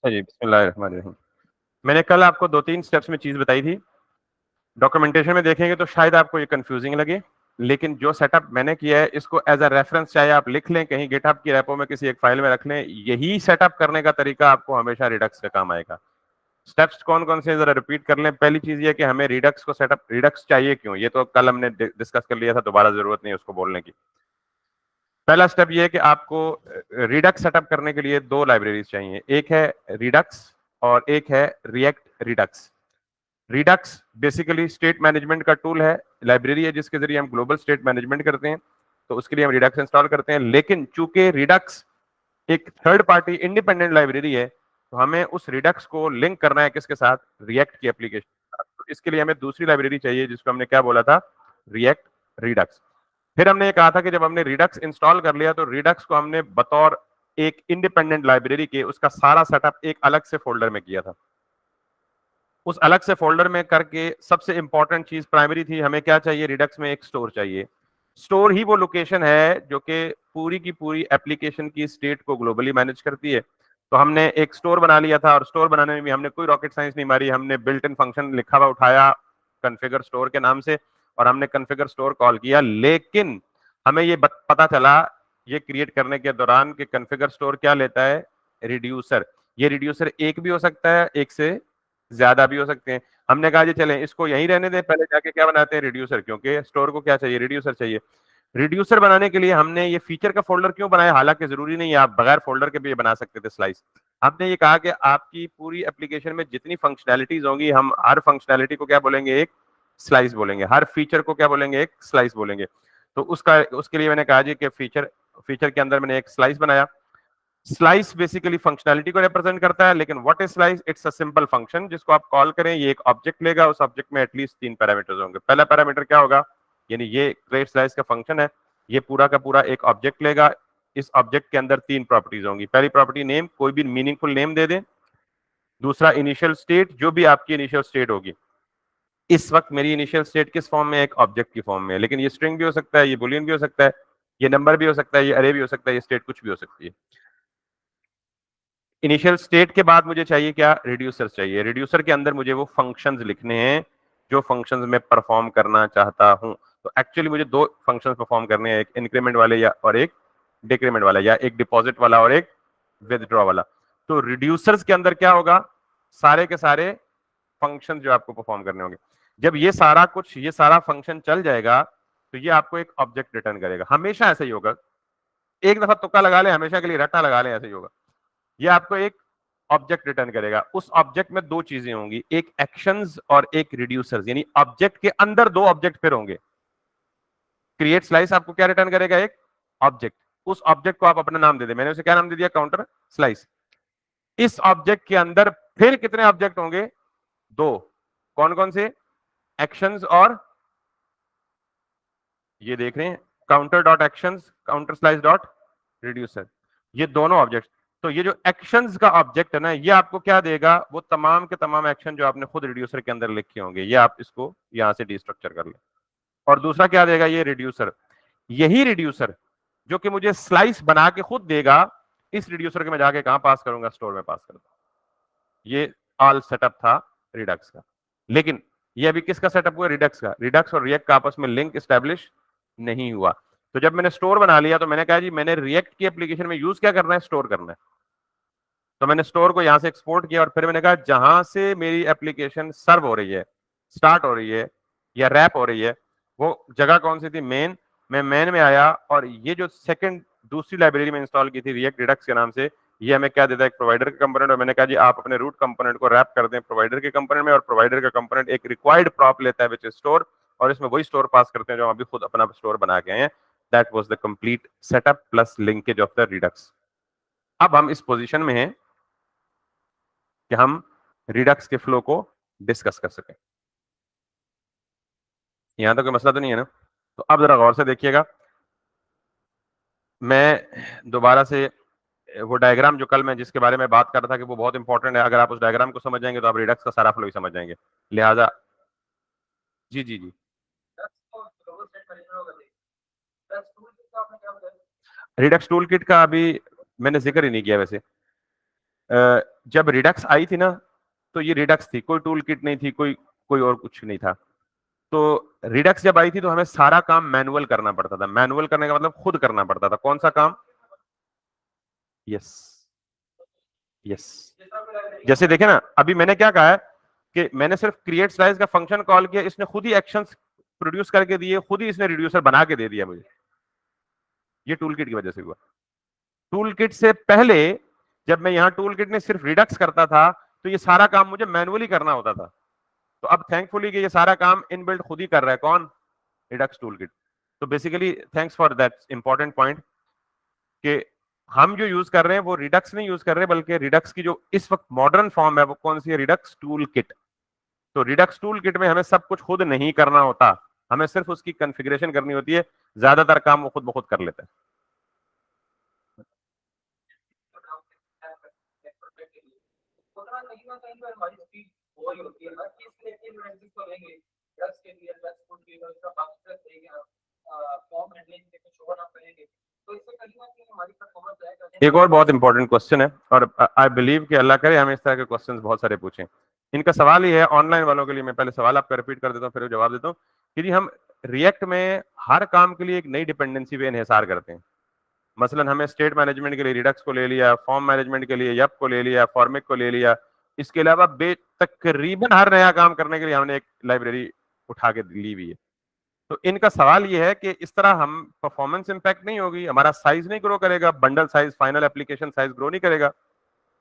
अच्छा जी, बिस्मिल्लाहिर्रहमानिर्रहीम। मैंने कल आपको 2-3 स्टेप्स में चीज़ बताई थी। डॉक्यूमेंटेशन में देखेंगे तो शायद आपको ये कंफ्यूजिंग लगे, लेकिन जो सेटअप मैंने किया है इसको एज़ अ रेफरेंस चाहे आप लिख लें, कहीं गिटहब की रेपो में किसी एक फाइल में रख लें, यही सेटअप करने का तरीका आपको हमेशा रिडक्स के काम आएगा। स्टेप्स कौन-कौन से ज़रा रिपीट कर लें। पहली चीज़ ये है कि हमें रिडक्स चाहिए क्यों? ये तो कल हमने डिस्कस कर लिया था, दोबारा ज़रूरत नहीं है उसको बोलने की। पहला स्टेप ये है कि आपको रिडक्स सेटअप करने के लिए 2 लाइब्रेरीज़ चाहिए। एक है रिडक्स और एक है react Redux. Redux basically state management का टूल है, लाइब्रेरी है जिसके जरिए हम ग्लोबल स्टेट मैनेजमेंट करते हैं, तो उसके लिए हम रिडक्स इंस्टॉल करते हैं। लेकिन चूंकि रिडक्स एक थर्ड पार्टी इंडिपेंडेंट लाइब्रेरी है, तो हमें उस रिडक्स को लिंक करना है किसके साथ? रिएक्ट की एप्लीकेशन के साथ। तो इसके लिए हमें दूसरी लाइब्रेरी चाहिए जिसको हमने क्या बोला था? React Redux. फिर हमने ये कहा था कि जब हमने रिडक्स इंस्टॉल कर लिया तो रिडक्स को हमने बतौर एक इंडिपेंडेंट लाइब्रेरी के उसका सारा सेटअप एक अलग से फोल्डर में किया था। उस अलग से फोल्डर में करके सबसे इंपॉर्टेंट चीज प्राइमरी थी, हमें क्या चाहिए? रिडक्स में एक स्टोर चाहिए। स्टोर ही वो लोकेशन है जो कि पूरी की पूरी एप्लीकेशन की स्टेट को ग्लोबली मैनेज करती है। तो हमने एक स्टोर बना लिया था और स्टोर बनाने में भी हमने कोई रॉकेट साइंस नहीं मारी, हमने बिल्ट इन फंक्शन लिखा हुआ उठाया कॉन्फ़िगर स्टोर के नाम से और हमने कॉन्फ़िगर स्टोर कॉल किया। लेकिन हमें ये पता चला ये क्रिएट करने के दौरान कि कॉन्फ़िगर स्टोर क्या लेता है? रिड्यूसर। ये रिड्यूसर एक भी हो सकता है, एक से ज्यादा भी हो सकते हैं। हमने कहा जी चलें इसको यहीं रहने दें, पहले जाके क्या बनाते हैं? रिड्यूसर, क्योंकि स्टोर को क्या चाहिए? रिड्यूसर चाहिए। रिड्यूसर बनाने के लिए हमने ये फीचर का फोल्डर क्यों बनाया? हालांकि जरूरी नहीं है, आप बगैर फोल्डर के भी ये बना सकते थे स्लाइस। हमने ये कहा कि आपकी पूरी एप्लीकेशन में जितनी फंक्शनैलिटीज होंगी, हम हर फंक्शनैलिटी को क्या बोलेंगे? एक स्लाइस बोलेंगे। हर फीचर को क्या बोलेंगे? एक स्लाइस बोलेंगे। तो उसके लिए मैंने कहा जी कि फीचर फीचर के अंदर मैंने एक स्लाइस बनाया। स्लाइस बेसिकली फंक्शनैलिटी को रिप्रेजेंट करता है, लेकिन what is slice? It's a simple function जिसको आप कॉल करें, ये एक ऑब्जेक्ट लेगा, उस ऑब्जेक्ट में एटलीस्ट 3 पैरामीटर्स होंगे। पहला पैरामीटर क्या होगा? यानी ये क्रिएट स्लाइस का फंक्शन है, ये पूरा का पूरा एक ऑब्जेक्ट लेगा, इस ऑब्जेक्ट के अंदर 3 प्रॉपर्टीज होंगी। पहली प्रॉपर्टी नेम, कोई भी मीनिंगफुल नेम दे दें। दूसरा इनिशियल स्टेट, जो भी आपकी इनिशियल स्टेट होगी। इस वक्त मेरी इनिशियल स्टेट किस फॉर्म में? एक ऑब्जेक्ट की फॉर्म में, लेकिन ये स्ट्रिंग भी हो सकता है, ये बुलियन भी हो सकता है, ये नंबर भी हो सकता है, ये अरे भी हो सकता है, ये स्टेट कुछ भी हो सकती है। इनिशियल स्टेट के बाद मुझे चाहिए क्या? रिड्यूसर चाहिए। रिड्यूसर के अंदर मुझे वो फंक्शंस लिखने हैं जो फंक्शंस मैं परफॉर्म करना चाहता हूं। तो एक्चुअली मुझे 2 फंक्शंस परफॉर्म करने हैं, एक इंक्रीमेंट वाले या और एक डिक्रीमेंट वाला, या एक डिपॉजिट वाला और एक विदड्रॉ वाला। तो रिड्यूसर्स के अंदर क्या होगा? सारे के सारे फंक्शन जो आपको परफॉर्म करने होंगे। जब ये सारा फंक्शन चल जाएगा तो ये आपको एक ऑब्जेक्ट रिटर्न करेगा। हमेशा ऐसा ही होगा। एक दफा तुक्का लगा ले, हमेशा के लिए रट्टा लगा ले, ऐसे ही होगा। ये आपको एक ऑब्जेक्ट रिटर्न करेगा। उस ऑब्जेक्ट में 2 चीजें होंगी, एक एक्शंस और एक रिड्यूसर्स, यानी ऑब्जेक्ट के अंदर 2 ऑब्जेक्ट फिर होंगे। क्रिएट स्लाइस आपको क्या रिटर्न करेगा? एक ऑब्जेक्ट। उस ऑब्जेक्ट को आप अपना नाम दे दे, मैंने उसे क्या नाम दे दिया? Counter slice. इस ऑब्जेक्ट के अंदर फिर कितने ऑब्जेक्ट होंगे? 2। कौन कौन से? एक्शंस और ये देख रहे हैं counter dot actions, counter slice dot reducer, ये दोनों ऑब्जेक्ट। तो ये जो एक्शंस का ऑब्जेक्ट है ना, ये आपको क्या देगा? वो तमाम के तमाम एक्शन जो आपने खुद रिड्यूसर के अंदर लिखे होंगे, ये आप इसको यहां से डिस्ट्रक्चर कर ले। और दूसरा क्या देगा? ये रिड्यूसर। यही रिड्यूसर जो कि मुझे स्लाइस बना के खुद देगा, इस रिड्यूसर के मैं जाके कहां पास करूंगा? स्टोर में पास करूंगा। ये ऑल सेटअप था रिडक्स का। लेकिन ये अभी किसका सेटअप हुआ? रिडक्स का। रिडक्स और रिएक्ट का आपस में लिंक एस्टेब्लिश नहीं हुआ। तो जब मैंने स्टोर बना लिया तो मैंने कहा जी मैंने रिएक्ट की एप्लीकेशन में यूज क्या करना है? स्टोर करना है। तो मैंने स्टोर को यहां से एक्सपोर्ट किया और फिर मैंने कहा जहां से मेरी एप्लीकेशन सर्व हो रही है, स्टार्ट हो रही है या रैप हो रही है, वो जगह कौन सी थी? मेन। मैं मेन में आया और ये जो सेकंड दूसरी लाइब्रेरी में इंस्टॉल की थी रिएक्ट रिडक्स के नाम से, ये हमें क्या देता है? एक प्रोवाइडर का कंपोनेंट। और मैंने कहा जी आप अपने रूट कंपोनेंट को रैप कर दें प्रोवाइडर के कंपोनेंट में, और प्रोवाइडर का कंपोनेंट एक रिक्वायर्ड प्रॉप लेता है विच इज स्टोर, और इसमें वही स्टोर पास करते हैं जो हम अभी खुद अपना स्टोर बना के आए हैं। That was the complete setup plus linkage of the Redux. अब हम इस पोजीशन में हैं कि हम रिडक्स के फ्लो को डिस्कस कर सकें। यहां तक कोई मसला तो नहीं है ना? तो अब जरा गौर से देखिएगा, मैं दोबारा से वो डायग्राम जो कल मैं जिसके बारे में बात कर रहा था कि वो बहुत इंपॉर्टेंट है, अगर आप उस डायग्राम को समझ जाएंगे तो आप रिडक्स का सारा फ्लो ही समझ जाएंगे। लिहाजा जी जी जी, रिडक्स टूल किट का अभी मैंने जिक्र ही नहीं किया वैसे। जब रिडक्स आई थी ना, तो ये रिडक्स थी, कोई टूल किट नहीं थी, कोई और कुछ नहीं था। तो रिडक्स जब आई थी तो हमें सारा काम मैनुअल करना पड़ता था। मैनुअल करने का मतलब खुद करना पड़ता था। कौन सा काम? Yes, yes. जैसे देखे ना, अभी मैंने क्या कहा है कि मैंने सिर्फ क्रिएट स्लाइस का फंक्शन कॉल किया, इसने खुद ही एक्शंस प्रोड्यूस करके दिए, खुद ही इसने रिड्यूसर बना के दे दिया मुझे। ये टूल किट की वजह से हुआ। टूल किट से पहले जब मैं यहाँ टूल किट में सिर्फ रिडक्स करता था तो ये सारा काम मुझे मैनुअली करना होता था। तो अब थैंकफुली कि ये सारा काम इनबिल्ट खुद ही कर रहा है। कौन? Redux tool kit. तो basically thanks for that important point कि हम जो यूज कर रहे हैं वो रिडक्स नहीं यूज कर रहे, बल्कि रिडक्स की जो इस वक्त मॉडर्न फॉर्म है वो कौन सी है? Redux tool kit. तो रिडक्स टूल किट में हमें सब कुछ खुद नहीं करना होता, हमें सिर्फ उसकी कॉन्फ़िगरेशन करनी होती है। ज्यादातर काम वो खुद ब खुद कर लेता है। एक और बहुत इंपॉर्टेंट क्वेश्चन है, और आई बिलीव कि अल्लाह करे हमें इस तरह के क्वेश्चंस बहुत सारे पूछें। इनका सवाल ये है, ऑनलाइन वालों के लिए मैं पहले सवाल आपका रिपीट कर देता हूँ, फिर जवाब देता हूँ कि जी हम रिएक्ट में हर काम के लिए एक नई डिपेंडेंसी पे इन्हिसार करते हैं। मसलन हमें स्टेट मैनेजमेंट के लिए रिडक्स को ले लिया, फॉर्म मैनेजमेंट के लिए यप को ले लिया, फॉर्मिक को ले लिया। इसके अलावा तकरीबन हर नया काम करने के लिए हमने एक लाइब्रेरी उठा के ली हुई है। तो इनका सवाल ये है कि इस तरह हम परफॉर्मेंस इंपैक्ट नहीं होगी, हमारा साइज नहीं ग्रो करेगा, bundle size, final application size grow नहीं करेगा।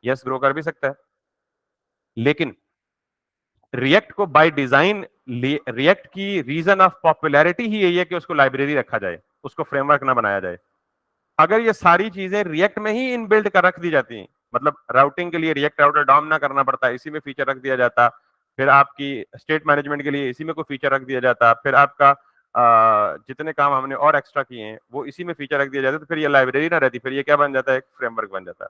यस, ग्रो कर भी सकता है, लेकिन रिएक्ट को बाय डिजाइन, रिएक्ट की रीजन ऑफ पॉपुलैरिटी ही यही है कि उसको लाइब्रेरी रखा जाए, उसको फ्रेमवर्क ना बनाया जाए। अगर ये सारी चीजें रिएक्ट में ही इनबिल्ट कर रख दी जाती, मतलब राउटिंग के लिए रिएक्ट राउटर डॉम ना करना पड़ता, इसी में फीचर रख दिया जाता, फिर आपकी स्टेट मैनेजमेंट के लिए इसी में कोई फीचर रख दिया जाता, फिर आपका जितने काम हमने और एक्स्ट्रा किए हैं वो इसी में फीचर रख दिया जाता, तो फिर ये लाइब्रेरी ना रहती, फिर ये क्या बन जाता है? एक फ्रेमवर्क बन जाता है।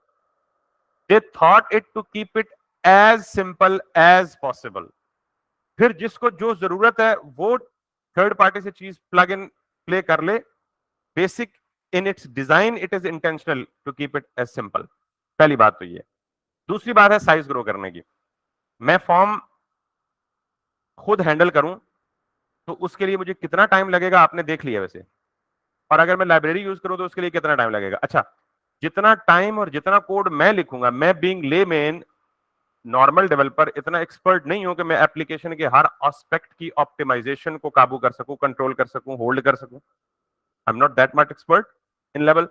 They thought it to keep it as simple as possible. फिर जिसको जो जरूरत है वो थर्ड पार्टी से चीज प्लग इन प्ले कर ले। Basic in its design it is intentional to keep it as simple. पहली बात तो ये। दूसरी बात है साइज ग्रो करने की। मैं फॉर्म खुद हैंडल करूं तो उसके लिए मुझे कितना टाइम लगेगा आपने देख लिया वैसे, और अगर मैं लाइब्रेरी यूज करूं तो उसके लिए कितना टाइम लगेगा। अच्छा, जितना टाइम और जितना कोड मैं लिखूंगा, मैं बीइंग लेमैन नॉर्मल डेवलपर इतना एक्सपर्ट नहीं हूं कि मैं एप्लीकेशन के हर एस्पेक्ट की ऑप्टिमाइजेशन को काबू कर सकूं, कंट्रोल कर सकूं, होल्ड कर सकूं। I am not that much expert in level.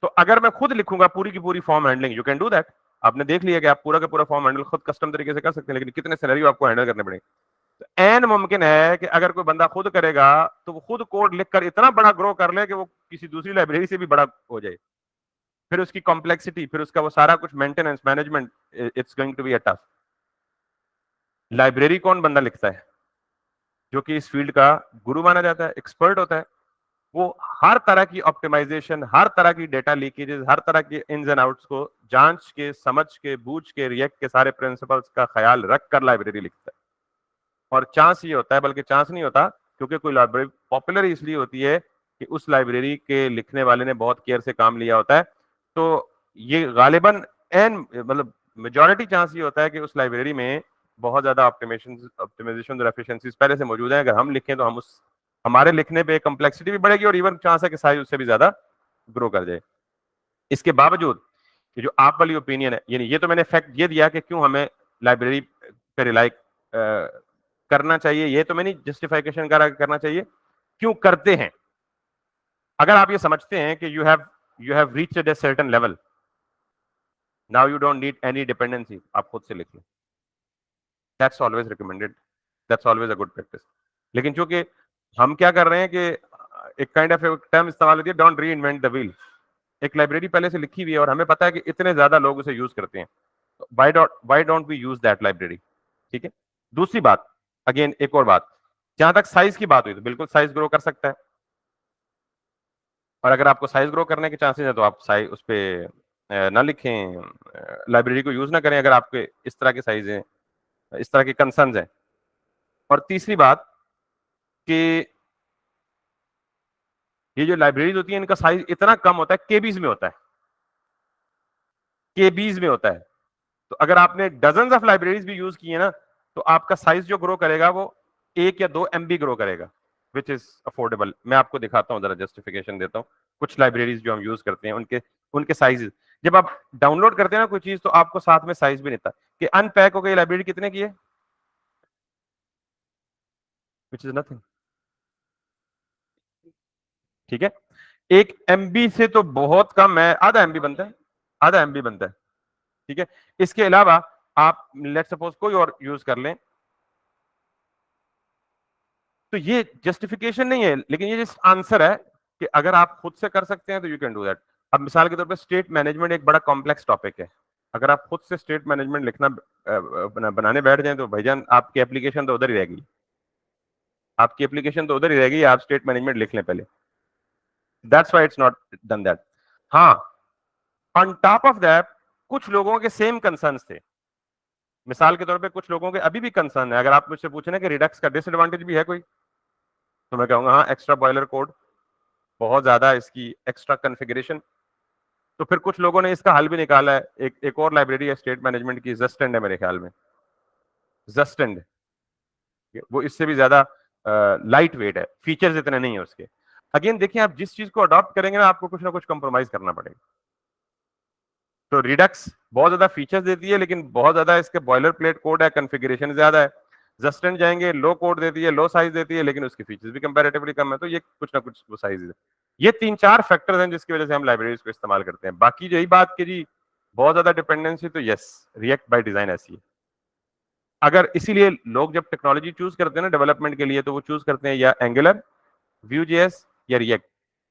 तो अगर मैं खुद लिखूंगा पूरी की पूरी form handling, you can do that. आपने देख लिया कि आप पूरा का पूरा फॉर्म हैंडल खुद कस्टम तरीके से कर सकते हैं, लेकिन कितने सिनेरियो आपको हैंडल करने पड़ेंगे। तो एन मुमकिन है कि अगर कोई बंदा खुद करेगा तो वो खुद कोड लिखकर इतना बड़ा ग्रो कर ले कि वो किसी दूसरी लाइब्रेरी से भी बड़ा हो जाए। फिर उसकी कॉम्प्लेक्सिटी, फिर उसका वो सारा कुछ maintenance management, it's going to be a tough. Library कौन बंदा लिखता है? जो कि इस फील्ड का गुरु माना जाता है, एक्सपर्ट होता है। वो हर तरह की ऑप्टिमाइजेशन, हर तरह की डेटा लीकेजेस, हर तरह के इन्स एंड आउट्स को जांच के, समझ के, बूझ के, रिएक्ट के सारे प्रिंसिपल्स का ख्याल रख कर लाइब्रेरी लिखता है। और चांस ये होता है, बल्कि चांस नहीं होता, क्योंकि कोई लाइब्रेरी पॉपुलर इसलिए होती है कि उस लाइब्रेरी के लिखने वाले ने बहुत केयर से काम लिया होता है। तो ये गालिबन एन मतलब मेजॉरिटी चांस ये होता है कि उस लाइब्रेरी में बहुत ज्यादा ऑप्टिमाइजेशन और एफिशिएंसीज पहले से मौजूद है। अगर हम लिखें तो हम उस हमारे लिखने पे कम्प्लेक्सिटी भी बढ़ेगी और इवन चांस है कि साइज उससे भी ज्यादा ग्रो कर जाए। इसके बावजूद ये जो आप वाली ओपिनियन है, यानी ये तो मैंने फैक्ट ये दिया कि क्यों हमें लाइब्रेरी पे रिलाई करना चाहिए, ये तो मैंने जस्टिफिकेशन करना चाहिए क्यों करते हैं। अगर आप ये समझते हैं कि you have reached a certain level, now you don't need any dependency, आप खुद से लिख लो। That's always recommended, that's always a good practice. लेकिन चूंकि हम क्या कर रहे हैं कि एक काइंड ऑफ टर्म इस्तेमाल होती है, डोंट री इन्वेंट द व्हील। एक लाइब्रेरी पहले से लिखी हुई है और हमें पता है कि इतने ज्यादा लोग उसे यूज करते हैं, तो why don't we use that library. ठीक है। दूसरी बात, अगेन एक और बात, जहां तक साइज की बात हुई तो बिल्कुल साइज ग्रो कर सकता है, और अगर आपको साइज ग्रो करने के चांसेस है तो आप साइज उस पर ना लिखें, लाइब्रेरी को यूज ना करें अगर आपके इस तरह के साइज हैं, इस तरह के कंसर्न्स हैं। और तीसरी बात कि ये जो लाइब्रेरीज होती है इनका साइज इतना कम होता है, केबीज में होता है, केबीज में होता है। तो अगर आपने डजन्स ऑफ लाइब्रेरीज भी यूज की है ना, तो आपका साइज जो ग्रो करेगा वो 1 या 2 MB ग्रो करेगा, विच इज अफोर्डेबल। मैं आपको दिखाता हूँ, जरा जस्टिफिकेशन देता हूँ। कुछ लाइब्रेरीज जो हम यूज करते हैं उनके उनके साइजेस, जब आप डाउनलोड करते हैं ना कोई चीज, तो आपको साथ में साइज भी नहीं था कि अनपैक हो गई लाइब्रेरी कितने की है, विच इज नथिंग। ठीक है, 1 MB से तो बहुत कम है, आधा MB बनता है, आधा MB बनता है। ठीक है, इसके अलावा आप लेट सपोज कोई और यूज कर लें, तो ये जस्टिफिकेशन नहीं है, लेकिन ये जस्ट आंसर है कि अगर आप खुद से कर सकते हैं तो यू कैन डू दैट। अब मिसाल के तौर पे स्टेट मैनेजमेंट एक बड़ा कॉम्प्लेक्स टॉपिक है, अगर आप खुद से स्टेट मैनेजमेंट लिखना बनाने बैठ जाएं तो भाईजान आपकी एप्लीकेशन तो उधर ही रहेगी, आपकी एप्लीकेशन तो उधर ही रहेगी, आप स्टेट मैनेजमेंट लिख लें पहले। That's why it's not done that. हाँ, ऑन टॉप ऑफ दैट कुछ लोगों के सेम कंसर्न्स थे। मिसाल के तौर पे कुछ लोगों के अभी भी कंसर्न है, अगर आप मुझसे पूछे ना कि रिडक्स का डिसएडवांटेज भी है कोई, तो मैं कहूंगा हाँ, एक्स्ट्रा बॉयलर कोड, बहुत ज्यादा इसकी एक्स्ट्रा कॉन्फ़िगरेशन। तो फिर कुछ लोगों ने इसका हल भी निकाला है, एक और लाइब्रेरी है स्टेट मैनेजमेंट की, जस्टेंड है मेरे ख्याल में, जस्टेंड, वो इससे भी ज्यादा लाइट वेट है, फीचर्स इतने नहीं है उसके। अगेन देखिए, आप जिस चीज को अडॉप्ट करेंगे ना, आपको कुछ ना कुछ कंप्रोमाइज करना पड़ेगा। तो रिडक्स बहुत ज्यादा फीचर्स देती है, लेकिन बहुत ज्यादा इसके बॉयलर प्लेट कोड है, कॉन्फ़िगरेशन ज्यादा है। जस्टेंड जाएंगे, लो कोड देती है, लो साइज देती है, लेकिन उसके फीचर्स भी कंपैरेटिवली कम है, तो ये कुछ ना कुछ वो साइज है। ये 3-4 फैक्टर्स हैं जिसकी वजह से हम लाइब्रेरीज को इस्तेमाल करते हैं। बाकी यही बात की जी बहुत ज्यादा डिपेंडेंसी, तो यस, रिएक्ट बाय डिजाइन ऐसी है। अगर इसीलिए लोग जब टेक्नोलॉजी चूज करते हैं ना डेवलपमेंट के लिए, तो वो चूज करते हैं या एंगुलर, Vue.js या रिएक्ट।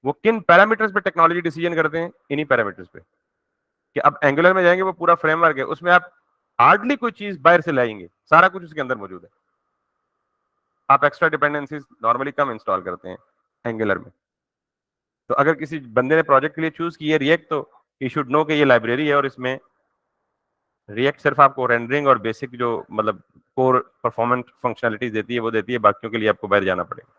वो किन पैरामीटर्स पे टेक्नोलॉजी डिसीजन करते हैं, इन्हीं पैरामीटर्स पे। कि अब एंगुलर में जाएंगे, वो पूरा फ्रेमवर्क है, उसमें आप हार्डली कोई चीज बाहर से लाएंगे, सारा कुछ उसके अंदर मौजूद है। आप एक्स्ट्रा डिपेंडेंसीज नॉर्मली कम इंस्टॉल करते हैं एंगुलर में। तो अगर किसी बंदे ने प्रोजेक्ट के लिए चूज की है रिएक्ट, तो ही शुड नो कि ये लाइब्रेरी है और इसमें रिएक्ट सिर्फ आपको रेंडरिंग और बेसिक जो मतलब कोर परफॉर्मेंस फंक्शनलिटीज देती है वो देती है, बाकियों के लिए आपको बाहर जाना पड़ेगा।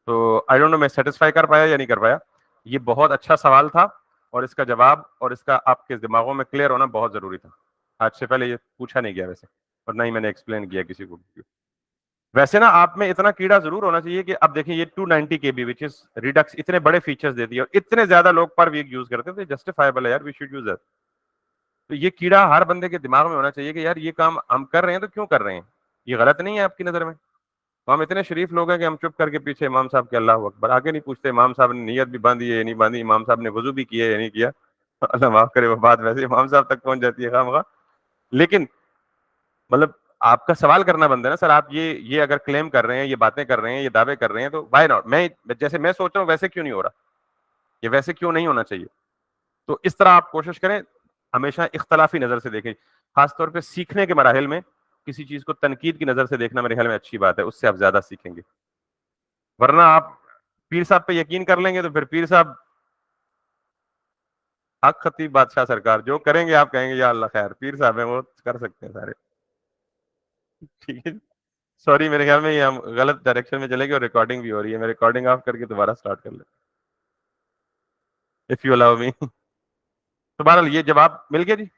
तो आई डोंट नो मैं सेटिस्फाई कर पाया या नहीं कर पाया। ये बहुत अच्छा सवाल था, और इसका जवाब और इसका आपके दिमागों में क्लियर होना बहुत जरूरी था। आज से पहले ये पूछा नहीं गया वैसे, और ना ही मैंने एक्सप्लेन किया किसी को। वैसे ना आप में इतना कीड़ा जरूर होना चाहिए कि अब देखिए ये 290 KB विच इज रिडक्स इतने बड़े फीचर्स देती है और इतने ज्यादा लोग पर वीक यूज करते हैं, तो जस्टिफाइबल है यार, वी शुड यूज दैट। तो ये कीड़ा हर बंदे के दिमाग में होना चाहिए कि यार ये काम हम कर रहे हैं तो क्यों कर रहे हैं, ये गलत नहीं है आपकी नजर में। तो हम इतने शरीफ लोग हैं कि हम चुप करके पीछे इमाम साहब के अल्लाह अकबर, आगे नहीं पूछते इमाम साहब ने नियत भी बांधी है या नहीं बांधी, इमाम साहब ने वजू भी किया या नहीं किया। अल्लाह माफ करे, वो बात वैसे इमाम साहब तक पहुंच जाती है खामखा। लेकिन मतलब आपका सवाल करना बनता है ना सर, आप ये अगर क्लेम कर रहे हैं, ये बातें कर रहे हैं, ये दावे कर रहे हैं, तो व्हाई नॉट। मैं जैसे मैं सोच रहा हूँ वैसे क्यों नहीं हो रहा, ये वैसे क्यों नहीं होना चाहिए। तो इस तरह आप कोशिश करें, हमेशा इख्तलाफी नजर से देखें। खासतौर पे सीखने के मराहिल में किसी चीज को तनकीद की नजर से देखना मेरे ख्याल में अच्छी बात है, उससे आप ज्यादा सीखेंगे। वरना आप पीर साहब पे यकीन कर लेंगे तो फिर पीर साहब हक खतीब बादशाह सरकार जो करेंगे आप कहेंगे या अल्लाह खैर, पीर साहब है वो कर सकते हैं सारे। ठीक है, सॉरी मेरे ख्याल में ये हम गलत डायरेक्शन में चले गए और रिकॉर्डिंग भी हो रही है। मैं रिकॉर्डिंग ऑफ करके दोबारा स्टार्ट कर ले, इफ यू अलाउ मी। तो बहरहाल ये जवाब मिल गया जी।